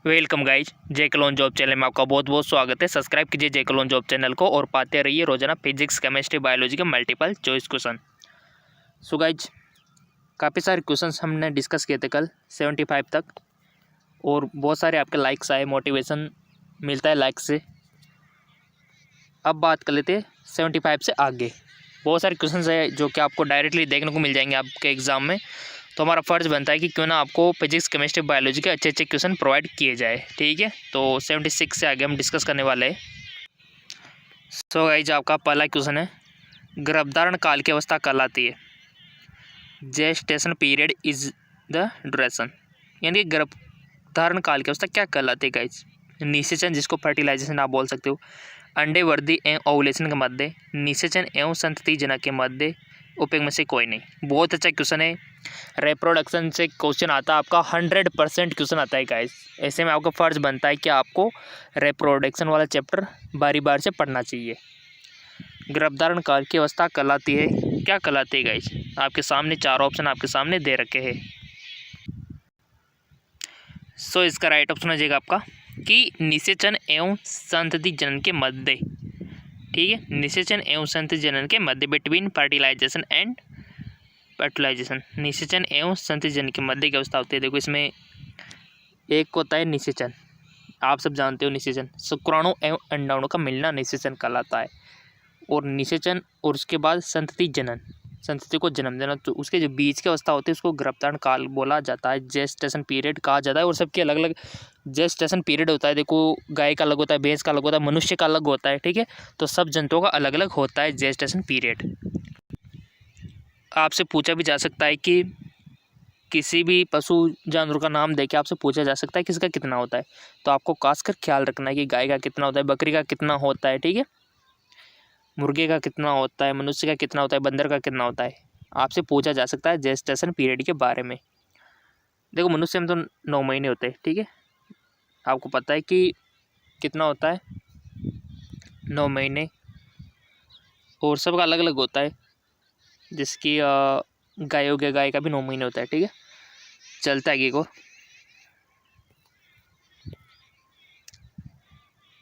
Welcome guys, जे clone job channel में आपका बहुत बहुत स्वागत है। सब्सक्राइब कीजिए जे कलोन जॉब चैनल को और पाते रहिए रोजाना फिजिक्स, केमिस्ट्री, बायोलॉजी के multiple choice question. So guys, काफ़ी सारे क्वेश्चंस हमने डिस्कस किए थे कल 75 तक और बहुत सारे आपके लाइक्स आए, मोटिवेशन मिलता है लाइक से। अब बात कर लेते हैं 75 से आगे। बहुत सारे क्वेश्चंस है जो कि आपको डायरेक्टली देखने को मिल जाएंगे आपके एग्ज़ाम में, तो हमारा फ़र्ज़ बनता है कि क्यों ना आपको फिजिक्स, केमिस्ट्री, बायोलॉजी के अच्छे अच्छे क्वेश्चन प्रोवाइड किए जाए। ठीक है, तो 76 से आगे हम डिस्कस करने वाले हैं। सो गाइज, आपका पहला क्वेश्चन है, गर्भधारण काल की अवस्था कहलाती है। Gestation period is the duration, यानी कि गर्भधारण काल की अवस्था क्या कहलाती है गाइज? निषेचन, जिसको फर्टिलाइजेशन आप बोल सकते हो, अंडे वृद्धि एवं ओवुलेशन के मध्य, निषेचन एवं संतति जनक के मध्य, उपयोग में से कोई नहीं। बहुत अच्छा क्वेश्चन है। रिप्रोडक्शन से क्वेश्चन आता है आपका 100% क्वेश्चन आता है गाइस। ऐसे में आपका फ़र्ज़ बनता है कि आपको रिप्रोडक्शन वाला चैप्टर बारी बार से पढ़ना चाहिए। गर्भधारण काल की अवस्था कहलाती है, क्या कहलाती है गाइस? आपके सामने चार ऑप्शन आपके सामने दे रखे हैं। सो इसका राइट ऑप्शन हो जाएगा आपका कि निषेचन एवं संतति जनन के मध्य। ठीक है, निषेचन एवं संतति जनन के मध्य, बिटवीन फर्टिलाइजेशन एंड फर्टिलाइजेशन। निषेचन एवं संतति जनन के मध्य की अवस्था होती है। देखो, इसमें एक होता है निषेचन, आप सब जानते हो निषेचन, शुक्राणु एवं अंडाणु का मिलना निषेचन कहलाता है। और निषेचन और उसके बाद संतति जनन, संतति को जन्म देना, तो उसके जो बीच की अवस्था होती है उसको गर्भधारण काल बोला जाता है, जेस्टेशन पीरियड कहा जाता है। और सबके अलग अलग जेस्टेशन पीरियड होता है। देखो, गाय का अलग होता है, भैंस का अलग होता है, मनुष्य का अलग होता है। ठीक है, तो सब जंतुओं का अलग अलग होता है जेस्टेशन पीरियड। आपसे पूछा भी जा सकता है कि किसी भी पशु जानवर का नाम देके आपसे पूछा जा सकता है किसका कितना होता है, तो आपको खासकर ख्याल रखना है कि गाय का कितना होता है, बकरी का कितना होता है, ठीक है, मुर्गे का कितना होता है, मनुष्य का कितना होता है, बंदर का कितना होता है। आपसे पूछा जा सकता है जेस्टेशन पीरियड के बारे में। देखो, मनुष्य में तो 9 महीने होते हैं। ठीक है, आपको पता है कि कितना होता है, 9 महीने, और सबका अलग अलग होता है। जिसकी गाय हो गया, गाय का भी 9 महीने होता है। ठीक है, चलता है आगे को।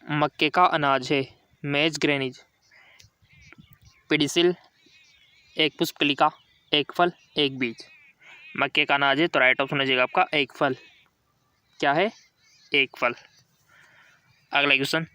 मक्के का अनाज है, मेज ग्रेनीज, पेडिसिल, एक पुष्पकलिका, एक फल, एक बीज। मक्के का अनाज है तो राइट ऑप्शन हो जाएगा आपका एक फल। क्या है? एक फल। अगला क्वेश्चन,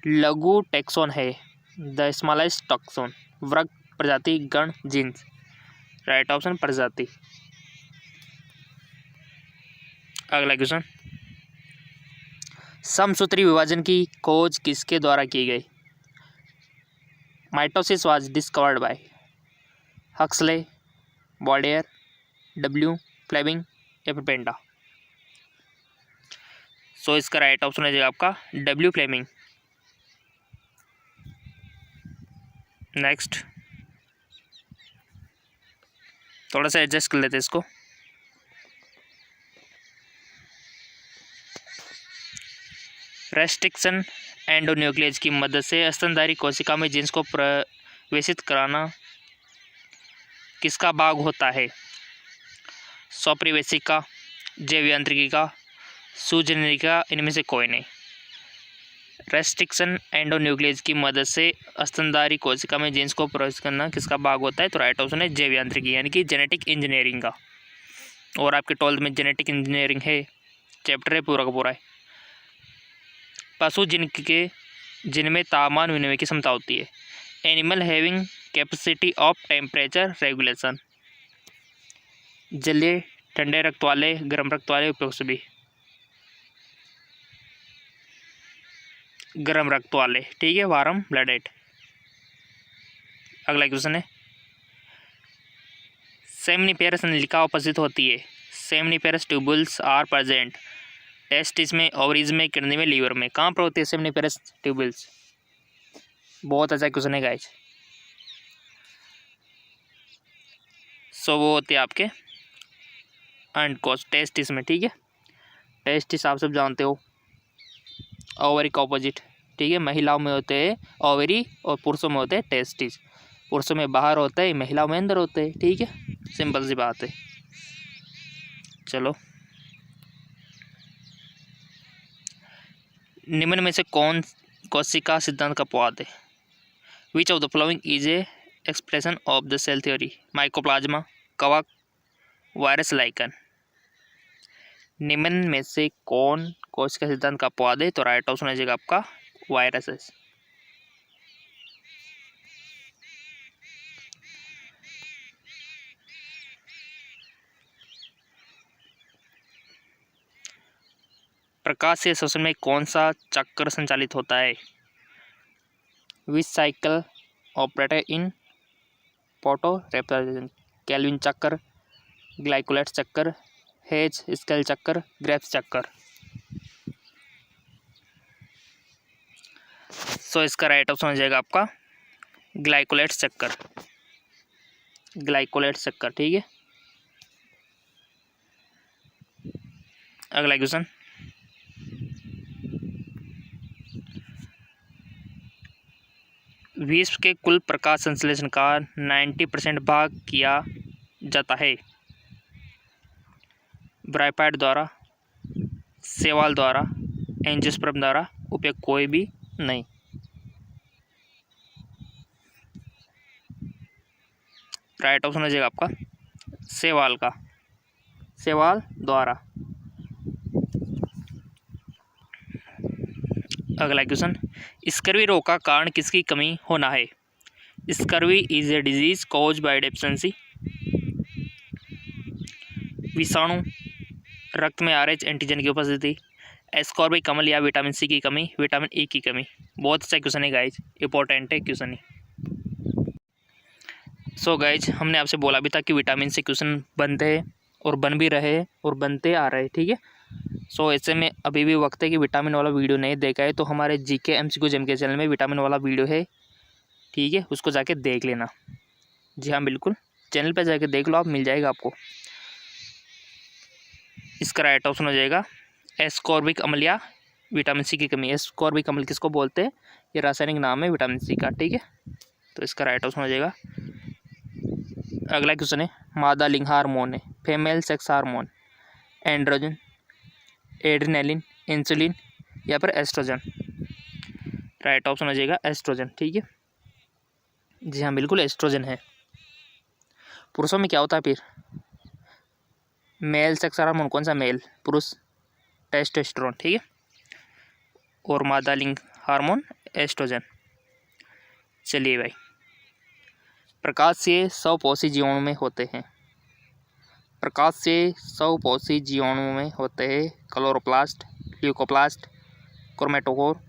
लघु टैक्सोन है, द स्मॉलेस्ट टैक्सोन, वर्ग, प्रजाति, गण, जीन्स। राइट ऑप्शन प्रजाति। अगला क्वेश्चन, समसूत्री विभाजन की खोज किसके द्वारा की गई? Mitosis was discovered by Huxley, Bordier, W Flemming या फिर पेंडा। सो इसका राइट ऑप्शन हो जाएगा आपका डब्ल्यू फ्लेमिंग। नेक्स्ट, थोड़ा सा एडजस्ट कर लेते हैं इसको। रेस्ट्रिक्शन एंडोन्यूक्लियस की मदद से स्तनधारी कोशिका में जीन्स को प्रवेशित कराना किसका भाग होता है? स्वपरिवेशिका, जैव यांत्रिकी, सूजनिका, इनमें से कोई नहीं। रेस्ट्रिक्शन एंडोन्यूक्लियस की मदद से स्तनधारी कोशिका में जीन्स को प्रवेश करना किसका भाग होता है? तो राइट ऑप्शन है जैव यांत्रिकी, यानी कि जेनेटिक इंजीनियरिंग का। और आपके 12th में जेनेटिक इंजीनियरिंग है, चैप्टर है पूरा का पूरा है। पशु जिनमें तापमान विनिमय की क्षमता होती है, animal having capacity of temperature regulation. जलीय, ठंडे रक्त वाले, गर्म रक्त वाले, उपयुक्त सभी। गर्म रक्त वाले, ठीक है, वार्म ब्लडेड। अगला क्वेश्चन है, सेमनीफेरस नलिका उपस्थित होती है, seminiferous tubules are present testis में, ओवरीज में, किडनी में, लीवर में। कहाँ पर होती है सेमनीफेरस ट्यूबुल्स? बहुत अच्छा क्वेश्चन है गाइस। सो वो होती है आपके अंडकोश, टेस्टिस में। ठीक है, टेस्टिस आप सब जानते हो, ओवरी का ऑपोजिट। ठीक है, महिलाओं में होते हैं ओवरी और पुरुषों में होते हैं टेस्टिस। पुरुषों में बाहर होते हैं, महिलाओं में अंदर होते हैं। ठीक है, सिंपल सी बात है। चलो, निम्न में से कौन कोशिका सिद्धांत का अपवाद है? Which of the following is a expression of the cell theory? Mycoplasma, कवक, वायरस, लाइकन। निम्न में से कौन कोशिका सिद्धांत का अपवाद है? तो राइट ऑप्शन हो जाएगा आपका वायरसेस। प्रकाशीय शोषण में कौन सा चक्र संचालित होता है? विच साइकिल ऑपरेटर इन फोटो रेफ्रिजरेशन? केल्विन चक्र, ग्लाइकोलाइट चक्र, हेज स्केल चक्र, ग्रेव्स चक्र। सो इसका राइट ऑप्शन हो जाएगा आपका ग्लाइकोलाइट चक्कर। ग्लाइकोलाइट चक्कर, ठीक है। अगला क्वेश्चन, विश्व के कुल प्रकाश संश्लेषण का 90% भाग किया जाता है ब्राइपाइट द्वारा, सेवाल द्वारा, एंजियोस्पर्म द्वारा, उपयोग कोई भी नहीं। राइट ऑप्शन हो जाएगा आपका सेवाल का, सेवाल द्वारा। अगला क्वेश्चन, स्कर्वी रोग का कारण किसकी कमी होना है? Scurvy is a disease cause by deficiency. विषाणु, रक्त में RH एंटीजन की उपस्थिति, एस्कॉर्बिक अम्ल या विटामिन सी की कमी, विटामिन E की कमी। बहुत अच्छा क्वेश्चन है गाइज, इंपॉर्टेंट है क्वेश्चन ही। सो गाइज हमने आपसे बोला भी था कि विटामिन से क्वेश्चन बनते हैं और बन भी रहे हैं और बनते आ रहे हैं, ठीक है। सो ऐसे में अभी भी वक्त है कि विटामिन वाला वीडियो नहीं देखा है तो हमारे GK MCQ जेम के चैनल में विटामिन वाला वीडियो है, ठीक है, उसको जाके देख लेना। जी हाँ बिल्कुल, चैनल पे जाके देख लो आप, मिल जाएगा आपको। इसका राइट ऑप्शन हो जाएगा एस्कॉर्बिक अम्ल या विटामिन सी की कमी। एस्कॉर्बिक अम्ल किसको बोलते हैं? ये रासायनिक नाम है विटामिन सी का, ठीक है। तो इसका राइट ऑप्शन हो जाएगा। अगला क्वेश्चन है, मादा लिंग हार्मोन है, female sex hormone, androgen, adrenaline, insulin या फिर एस्ट्रोजन। राइट ऑप्शन हो जाएगा एस्ट्रोजन, ठीक है। जी हाँ बिल्कुल एस्ट्रोजन है। पुरुषों में क्या होता है फिर? मेल सेक्स हार्मोन कौन सा? मेल, पुरुष टेस्टोस्टेरोन, ठीक है। और मादा लिंग हार्मोन एस्ट्रोजन। चलिए भाई, प्रकाश से स्वपोषी जीवाणु में होते हैं, प्रकाश से स्वपोषी जीवाणु में होते हैं chloroplast, leucoplast, chromatophore,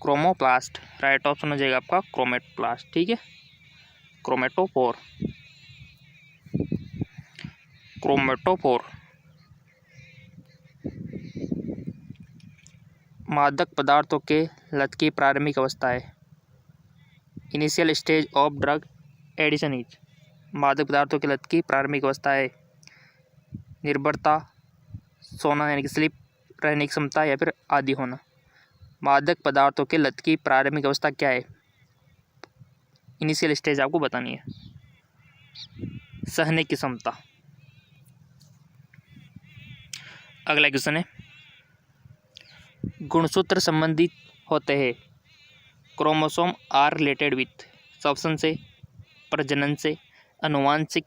chromoplast. Right option हो जाएगा आपका क्रोमेटोप्लास्ट, ठीक है। Chromatophore, chromatophore. मादक पदार्थों के लत की प्रारंभिक अवस्था है, initial stage of drug addition is. मादक पदार्थों के लत की प्रारंभिक अवस्था है निर्भरता, सोना यानी कि स्लिप, रहने की क्षमता या फिर आदि होना। मादक पदार्थों के लत की प्रारंभिक अवस्था क्या है? इनिशियल स्टेज आपको बतानी है, सहने की क्षमता। अगला क्वेश्चन है, गुणसूत्र संबंधित होते हैं क्रोमोसोम आर रिलेटेड विथ श्वसन से, प्रजनन से, अनुवांशिक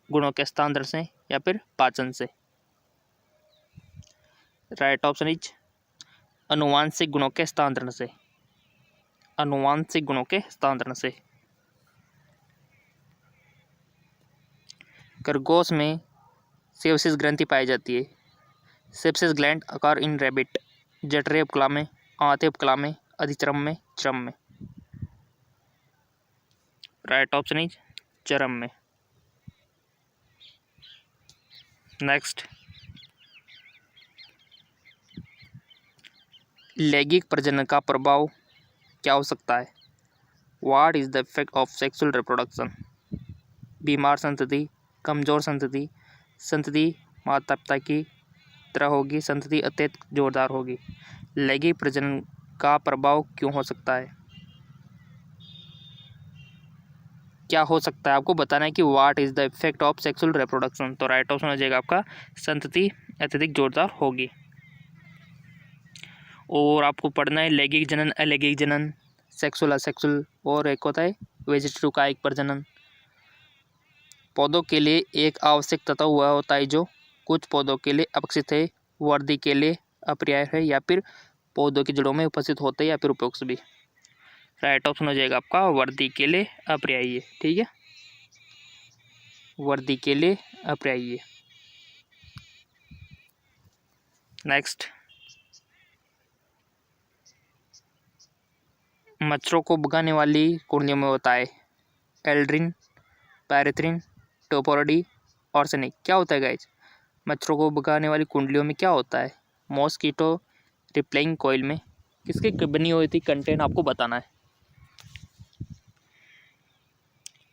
गुणों के हस्तांतरण से या फिर पाचन से। राइट ऑप्शन इज अनुवांशिक गुणों के हस्तांतरण से, अनुवांशिक गुणों के हस्तांतरण से। खरगोश में सेप्सिस ग्रंथि पाई जाती है, सेप्सिस ग्लैंड अकार इन रैबिट, जठरीय उपकला में, आंत उपकला में, अधिचर्म में, चर्म में। राइट ऑप्शन इज चर्म में। नेक्स्ट, लैंगिक प्रजनन का प्रभाव क्या हो सकता है? What is the effect of sexual reproduction? बीमार संतति, कमजोर संतति, संतति माता पिता की तरह होगी, संतति अत्यधिक जोरदार होगी। लैंगिक प्रजनन का प्रभाव क्यों हो सकता है? क्या हो सकता है आपको बताना है कि what is the effect of sexual reproduction. तो राइट ऑप्शन हो जाएगा आपका संतति अत्यधिक जोरदार होगी। और आपको पढ़ना है लैंगिक जनन, अलैंगिक जनन, सेक्सुअल असेक्सुअल, और एक होता है वेजिटेटिव कायिक प्रजनन। पौधों के लिए एक आवश्यक तत्व हुआ होता है जो कुछ पौधों के लिए अपेक्षित है, वर्दी के लिए अपर्याय है, या फिर पौधों की जड़ों में उपस्थित होते हैं, या फिर उपयुक्त भी। राइट ऑप्शन हो जाएगा आपका वर्दी के लिए अपर्यायी। ठीक है, वर्दी के लिए अपर्यायी। नेक्स्ट, मच्छरों को भगाने वाली कुंडलियों में होता है एल्ड्रिन, पैरेथ्रिन, टोपोरिडी, आर्सेनिक। क्या होता है गाइज? मच्छरों को भगाने वाली कुंडलियों में क्या होता है? मॉस्किटो रिपेलिंग कॉइल में किसकी बनी हुई थी कंटेंट आपको बताना है।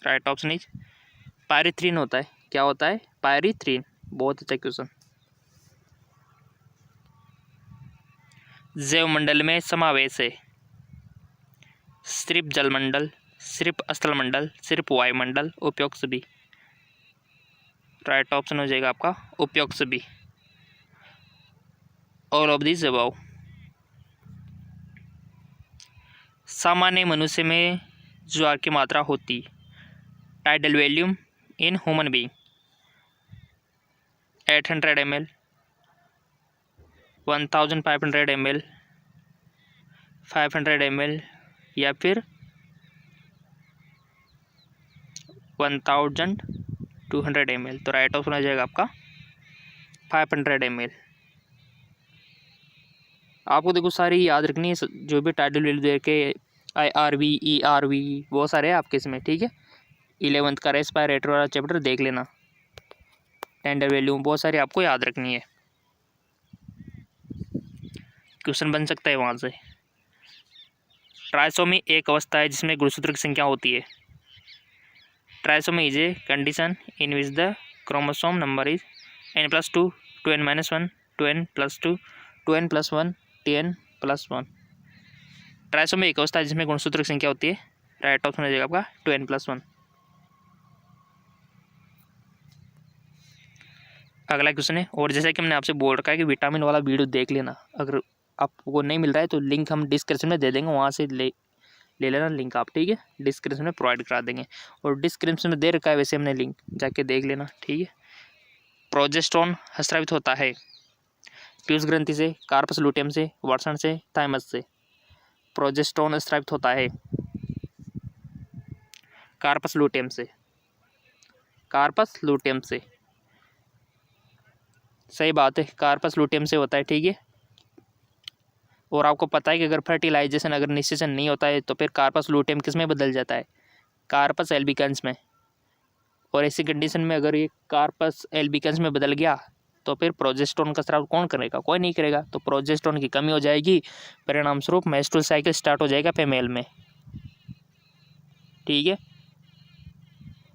राइट ऑप्शन इज पायरीथ्रिन होता है। क्या होता है? पायरीथ्रिन। बहुत अच्छा क्वेश्चन। जैव मंडल में समावेश है सिर्फ जलमंडल, सिर्फ स्थल मंडल, सिर्फ वायुमंडल, उपयुक्त सभी। राइट ऑप्शन हो जाएगा आपका उपयुक्त सभी, ऑल ऑफ दिस अबव। सामान्य मनुष्य में ज्वार की मात्रा होती tidal volume in human being 800 ml, 1500 ml, 500 ml, या फिर 1200 ml। तो राइट ऑप्शन आ जाएगा आपका 500 ml। आपको देखो सारी याद रखनी है, जो भी टाइटल वैल्यू दे के IRV, ERV बहुत सारे हैं आपके इसमें। ठीक है, 11th का रेस्पिरेटर वाला चैप्टर देख लेना। टेंडर वैल्यू बहुत सारी आपको याद रखनी है, क्वेश्चन बन सकता है वहाँ से। ट्राइसोमी एक अवस्था है जिसमें गुणसूत्र की संख्या होती है। Trisomy is a condition in which the chromosome number is n+2, 2n-1, 2n+2, 2n+1, tn+1। Trisomy एक अवस्था है जिसमें गुणसूत्र की संख्या होती है। राइट ऑप्शन हो जाएगा आपका 2n+1। अगला क्वेश्चन है, और जैसे कि मैंने आपसे बोल रखा है कि विटामिन वाला वीडियो देख लेना। अगर आपको नहीं मिल रहा है तो लिंक हम डिस्क्रिप्शन में दे देंगे, वहाँ से ले लेना लिंक आप। ठीक है, डिस्क्रिप्शन में प्रोवाइड करा देंगे, और डिस्क्रिप्शन में दे रखा है वैसे हमने लिंक, जाके देख लेना। ठीक है, प्रोजेस्टेरोन स्रावित होता है पीयूष ग्रंथि से, कार्पस लूटियम से, वर्षण से, थाइमस से। प्रोजेस्टेरोन स्रावित होता है कार्पस लूटियम से, कार्पस लूटियम से। सही बात है, कार्पस लूटियम से होता है। ठीक है, और आपको पता है कि अगर फर्टिलाइजेशन अगर निषेचन नहीं होता है तो फिर कार्पस लूटियम किस में बदल जाता है? कार्पस एल्बिकन्स में। और ऐसी कंडीशन में अगर ये कार्पस एल्बिकन्स में बदल गया तो फिर प्रोजेस्टेरोन का स्राव कौन करेगा? कोई नहीं करेगा। तो प्रोजेस्टेरोन की कमी हो जाएगी, परिणाम स्वरूप मेंस्ट्रुअल साइकिल स्टार्ट हो जाएगा फीमेल में। ठीक है,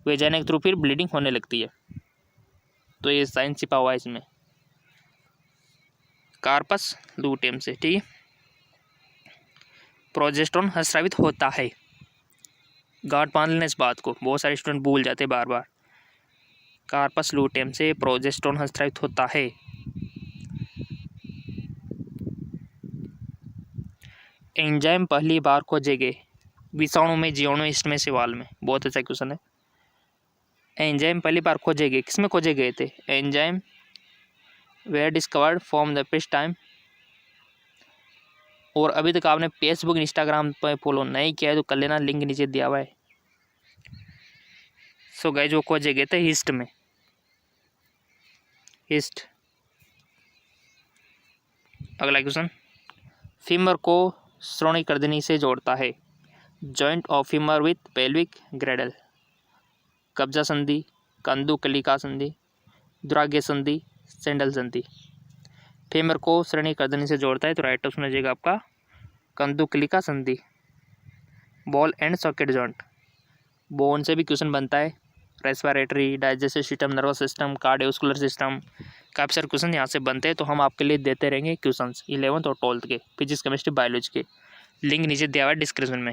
वेजाइना के थ्रू फिर ब्लीडिंग होने लगती है। तो ये साइन छिपा हुआ है इसमें, कार्पस लूटियम से। ठीक है, प्रोजेस्टेरोन स्रावित होता है। गांठ बांध लेना इस बात को, बहुत सारे स्टूडेंट भूल जाते हैं बार बार। कार्पस लूटियम से प्रोजेस्टेरोन स्रावित होता है। एंजाइम पहली बार खोजे गए विषाणु में, जीवाणु, इसमें सवाल में। बहुत अच्छा क्वेश्चन है। एंजाइम पहली बार खोजे गए, किसमें खोजे गए थे? Enzyme were discovered from the first time. और अभी तक आपने फेसबुक, इंस्टाग्राम पर फॉलो नहीं किया है तो कर लेना, लिंक नीचे दिया हुआ है। सो गाइस, वो खोजे गए थे हिस्ट में, हिस्ट। अगला क्वेश्चन, फीमर को श्रोणी कर्दनी से जोड़ता है joint of femur with pelvic Gradle. कब्जा संधि, कंदुकलिका संधि, दुराग्य संधि, सैंडल संधि। फीमर को श्रोणी कर्दनी से जोड़ता है तो राइट ऑप्शन हो जाएगा आपका कंदुकलिका संधि। Ball and socket joint, bone से भी क्वेश्चन बनता है। Respiratory, digestive system, nervous system, cardiovascular system, काफ़ी सारे क्वेश्चन यहाँ से बनते हैं। तो हम आपके लिए देते रहेंगे क्वेश्चंस 11th और 12th के फिजिक्स, केमिस्ट्री, बायोलॉजी के। लिंक नीचे दिया हुआ है डिस्क्रिप्शन में।